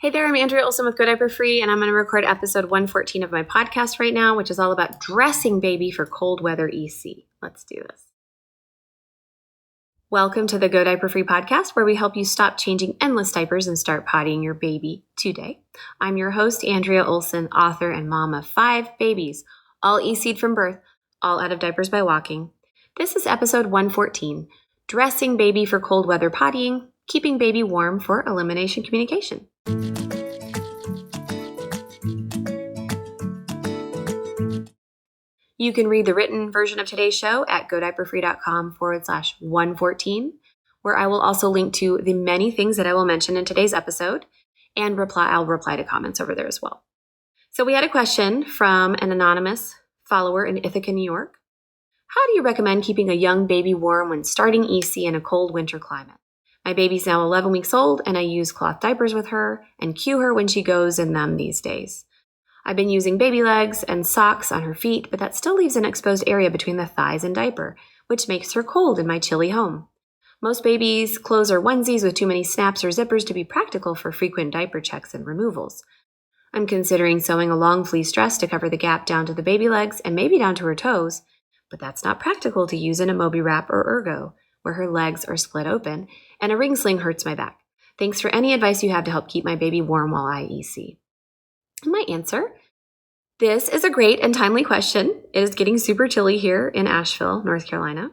Hey there, I'm Andrea Olson with Go Diaper Free, and I'm going to record episode 114 of my podcast right now, which is all about dressing baby for cold weather EC. Let's do this. Welcome to the Go Diaper Free podcast, where we help you stop changing endless diapers and start pottying your baby today. I'm your host, Andrea Olson, author and mom of 5 babies, all EC'd from birth, all out of diapers by walking. This is episode 114, dressing baby for cold weather pottying, keeping baby warm for elimination communication. You can read the written version of today's show at godiaperfree.com/114, where I will also link to the many things that I will mention in today's episode, and I'll reply to comments over there as well. So we had a question from an anonymous follower in Ithaca, New York. How do you recommend keeping a young baby warm when starting EC in a cold winter climate? My baby's now 11 weeks old, and I use cloth diapers with her and cue her when she goes in them these days. I've been using baby legs and socks on her feet, but that still leaves an exposed area between the thighs and diaper, which makes her cold in my chilly home. Most babies' clothes are onesies with too many snaps or zippers to be practical for frequent diaper checks and removals. I'm considering sewing a long fleece dress to cover the gap down to the baby legs and maybe down to her toes, but that's not practical to use in a Moby wrap or ergo, where her legs are split open, and a ring sling hurts my back. Thanks for any advice you have to help keep my baby warm while I EC. My answer: this is a great and timely question. It is getting super chilly here in Asheville, North Carolina.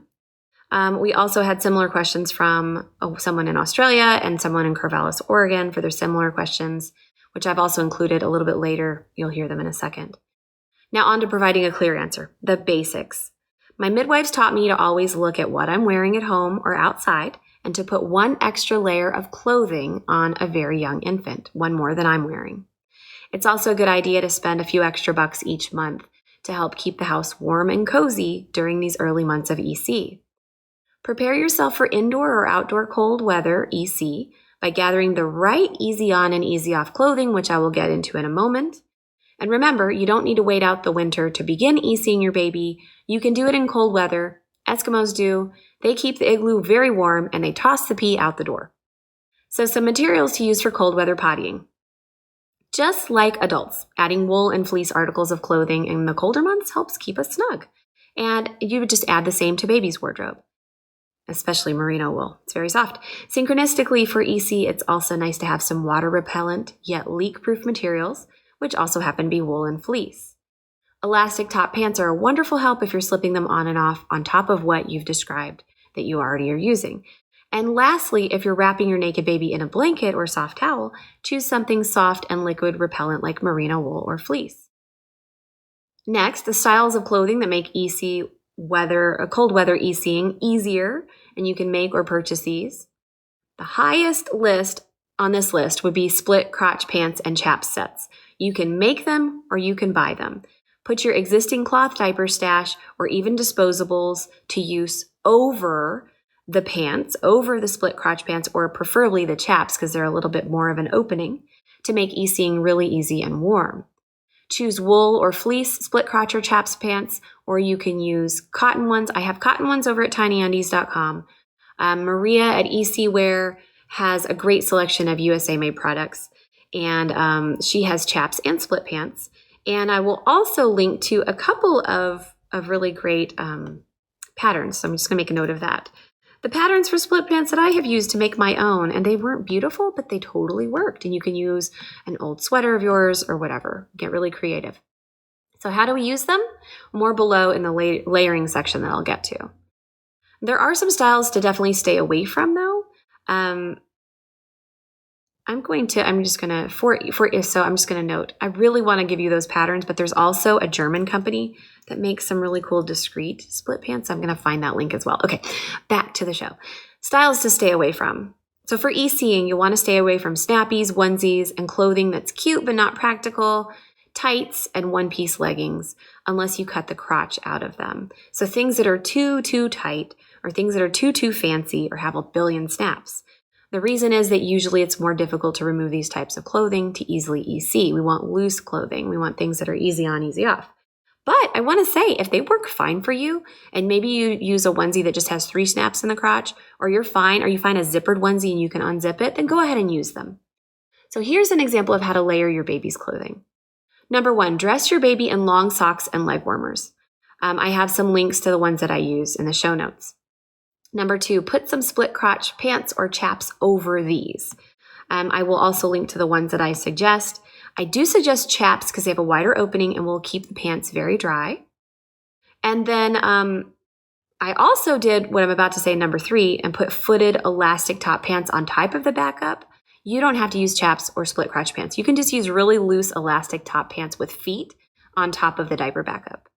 We also had similar questions from someone in Australia and someone in Corvallis, Oregon for their similar questions, which I've also included a little bit later. You'll hear them in a second. Now on to providing a clear answer, the basics. My midwives taught me to always look at what I'm wearing at home or outside and to put one extra layer of clothing on a very young infant, one more than I'm wearing. It's also a good idea to spend a few extra bucks each month to help keep the house warm and cozy during these early months of EC. Prepare yourself for indoor or outdoor cold weather EC by gathering the right easy on and easy off clothing, which I will get into in a moment. And remember, you don't need to wait out the winter to begin ECing your baby. You can do it in cold weather. Eskimos do. They keep the igloo very warm and they toss the pee out the door. So some materials to use for cold weather pottying. Just like adults, adding wool and fleece articles of clothing in the colder months helps keep us snug. And you would just add the same to baby's wardrobe, especially merino wool. It's very soft. Synchronistically for EC, it's also nice to have some water repellent yet leak-proof materials, which also happen to be wool and fleece. Elastic top pants are a wonderful help if you're slipping them on and off on top of what you've described that you already are using. And lastly, if you're wrapping your naked baby in a blanket or soft towel, choose something soft and liquid repellent like merino wool or fleece. Next, the styles of clothing that make cold weather ECing easier, and you can make or purchase these. The highest list on this list would be split crotch pants and chaps sets. You can make them or you can buy them. Put your existing cloth diaper stash or even disposables to use over the pants, over the split crotch pants, or preferably the chaps because they're a little bit more of an opening to make ECing really easy and warm. Choose wool or fleece, split crotch or chaps pants, or you can use cotton ones. I have cotton ones over at tinyundies.com. Maria at EC Wear has a great selection of USA made products, and she has chaps and split pants. And I will also link to a couple of really great patterns, so I'm just going to make a note of that. The patterns for split pants that I have used to make my own, and they weren't beautiful, but they totally worked. And you can use an old sweater of yours or whatever. Get really creative. So how do we use them? More below in the layering section that I'll get to. There are some styles to definitely stay away from, though. I'm just gonna note, I really want to give you those patterns, but there's also a German company that makes some really cool discreet split pants. I'm going to find that link as well. Okay, back to the show. Styles to stay away from. So for ECing, you'll want to stay away from snappies, onesies, and clothing that's cute but not practical, tights, and one-piece leggings, unless you cut the crotch out of them. So things that are too tight, or things that are too fancy, or have a billion snaps. The reason is that usually it's more difficult to remove these types of clothing to easily EC. We want loose clothing. We want things that are easy on, easy off. But I want to say, if they work fine for you, and maybe you use a onesie that just has 3 snaps in the crotch, or you find a zippered onesie and you can unzip it, then go ahead and use them. So here's an example of how to layer your baby's clothing. Number 1, dress your baby in long socks and leg warmers. I have some links to the ones that I use in the show notes. Number 2, put some split crotch pants or chaps over these. I will also link to the ones that I suggest. I do suggest chaps because they have a wider opening and will keep the pants very dry. And then I also did what I'm about to say, number 3, and put footed elastic top pants on top of the backup. You don't have to use chaps or split crotch pants. You can just use really loose elastic top pants with feet on top of the diaper backup.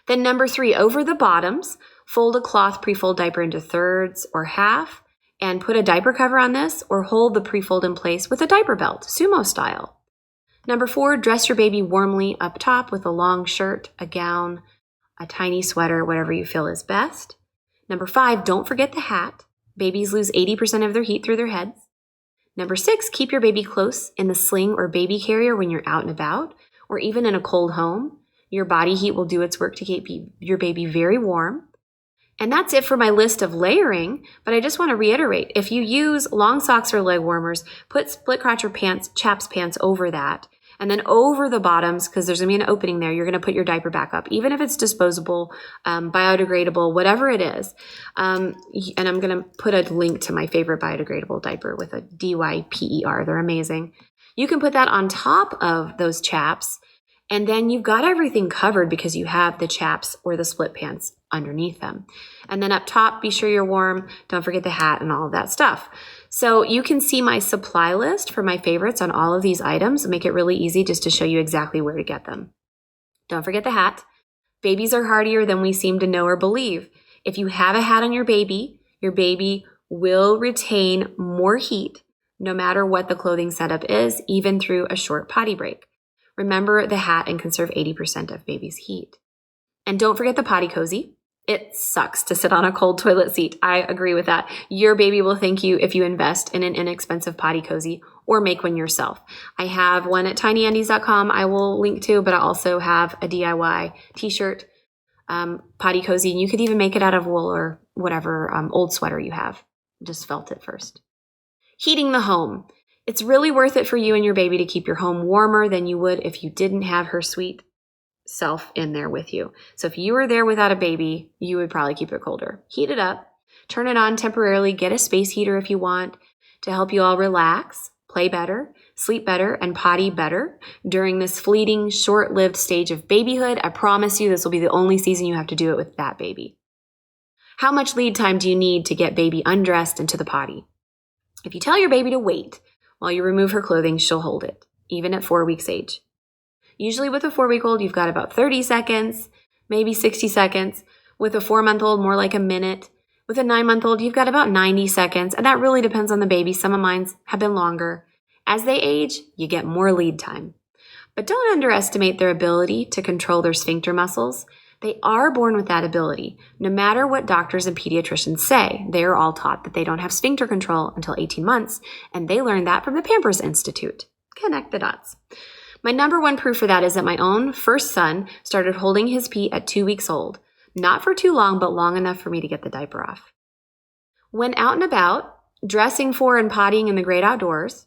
Then number 3, over the bottoms, fold a cloth pre-fold diaper into thirds or half and put a diaper cover on this, or hold the pre-fold in place with a diaper belt, sumo style. Number 4, dress your baby warmly up top with a long shirt, a gown, a tiny sweater, whatever you feel is best. Number 5, don't forget the hat. Babies lose 80% of their heat through their heads. Number 6, keep your baby close in the sling or baby carrier when you're out and about, or even in a cold home. Your body heat will do its work to keep your baby very warm. And that's it for my list of layering, but I just want to reiterate, if you use long socks or leg warmers, put split crotch or chaps pants over that. And then over the bottoms, because there's going to be an opening there, you're going to put your diaper back up, even if it's disposable, biodegradable, whatever it is. And I'm going to put a link to my favorite biodegradable diaper with a DYPER. They're amazing. You can put that on top of those chaps, and then you've got everything covered because you have the chaps or the split pants underneath them. And then up top, be sure you're warm. Don't forget the hat and all of that stuff. So you can see my supply list for my favorites on all of these items. Make it really easy just to show you exactly where to get them. Don't forget the hat. Babies are hardier than we seem to know or believe. If you have a hat on your baby will retain more heat no matter what the clothing setup is, even through a short potty break. Remember the hat and conserve 80% of baby's heat. And don't forget the potty cozy. It sucks to sit on a cold toilet seat. I agree with that. Your baby will thank you if you invest in an inexpensive potty cozy or make one yourself. I have one at tinyandies.com I will link to, but I also have a DIY t-shirt potty cozy, and you could even make it out of wool or whatever old sweater you have. Just felt it first. Heating the home. It's really worth it for you and your baby to keep your home warmer than you would if you didn't have her sweet self in there with you. So if you were there without a baby, you would probably keep it colder. Heat it up, turn it on temporarily, get a space heater if you want to help you all relax, play better, sleep better, and potty better during this fleeting, short-lived stage of babyhood. I promise you this will be the only season you have to do it with that baby. How much lead time do you need to get baby undressed into the potty? If you tell your baby to wait while you remove her clothing, she'll hold it, even at 4 weeks age. Usually with a 4-week-old, you've got about 30 seconds, maybe 60 seconds. With a 4-month-old, more like a minute. With a 9-month-old, you've got about 90 seconds, and that really depends on the baby. Some of mine have been longer. As they age, you get more lead time. But don't underestimate their ability to control their sphincter muscles. They are born with that ability. No matter what doctors and pediatricians say, they are all taught that they don't have sphincter control until 18 months, and they learned that from the Pampers Institute. Connect the dots. My number one proof for that is that my own first son started holding his pee at 2 weeks old. Not for too long, but long enough for me to get the diaper off. When out and about, dressing for and pottying in the great outdoors,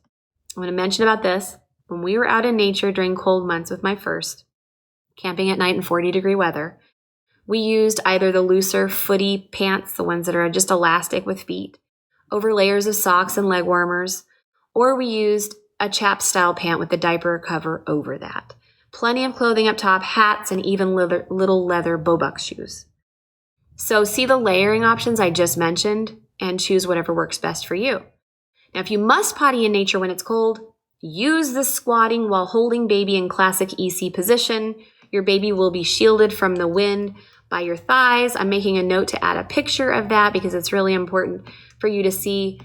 I'm going to mention about this. When we were out in nature during cold months with my first, camping at night in 40-degree weather, we used either the looser footy pants, the ones that are just elastic with feet, over layers of socks and leg warmers, or we used a chap style pant with the diaper cover over that. Plenty of clothing up top, hats, and even little leather Bobuck shoes. So see the layering options I just mentioned and choose whatever works best for you. Now, if you must potty in nature when it's cold, use the squatting while holding baby in classic EC position. Your baby will be shielded from the wind by your thighs. I'm making a note to add a picture of that because it's really important for you to see.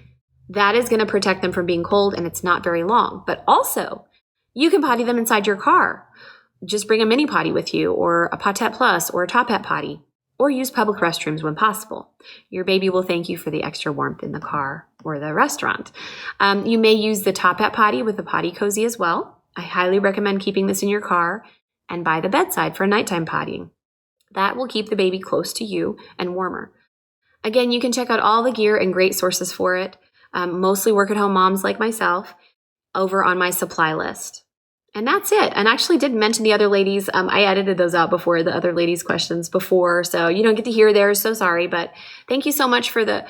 That is going to protect them from being cold, and it's not very long. But also, you can potty them inside your car. Just bring a mini potty with you, or a Potette Plus, or a Top Hat potty, or use public restrooms when possible. Your baby will thank you for the extra warmth in the car or the restaurant. You may use the Top Hat potty with the potty cozy as well. I highly recommend keeping this in your car and by the bedside for nighttime pottying. That will keep the baby close to you and warmer. Again, you can check out all the gear and great sources for it. Mostly work-at-home moms like myself. over on my supply list. And that's it. And I actually did mention the other ladies. I edited those out before, the other ladies' questions before, so you don't get to hear theirs. So sorry, but thank you so much for the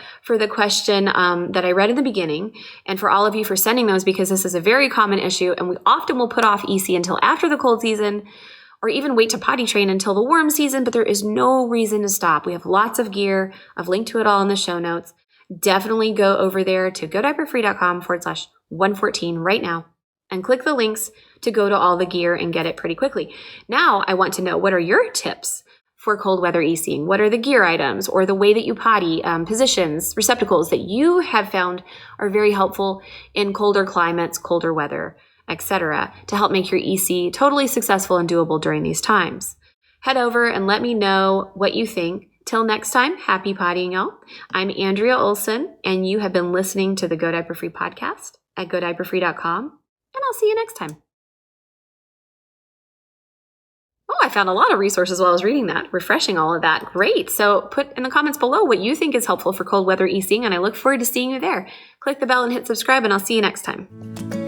question that I read in the beginning, and for all of you for sending those, because this is a very common issue, and we often will put off EC until after the cold season, or even wait to potty train until the warm season. But there is no reason to stop. We have lots of gear. I've linked to it all in the show notes. Definitely go over there to godiaperfree.com/114 right now and click the links to go to all the gear and get it pretty quickly. Now, I want to know, what are your tips for cold weather ECing? What are the gear items or the way that you potty, positions, receptacles that you have found are very helpful in colder climates, colder weather, etc., to help make your EC totally successful and doable during these times? Head over and let me know what you think. Till next time, happy pottying, y'all. I'm Andrea Olson, and you have been listening to the Go Diaper Free podcast at godiaperfree.com, and I'll see you next time. Oh, I found a lot of resources while I was reading that, refreshing all of that. Great. So put in the comments below what you think is helpful for cold weather ECing, and I look forward to seeing you there. Click the bell and hit subscribe, and I'll see you next time.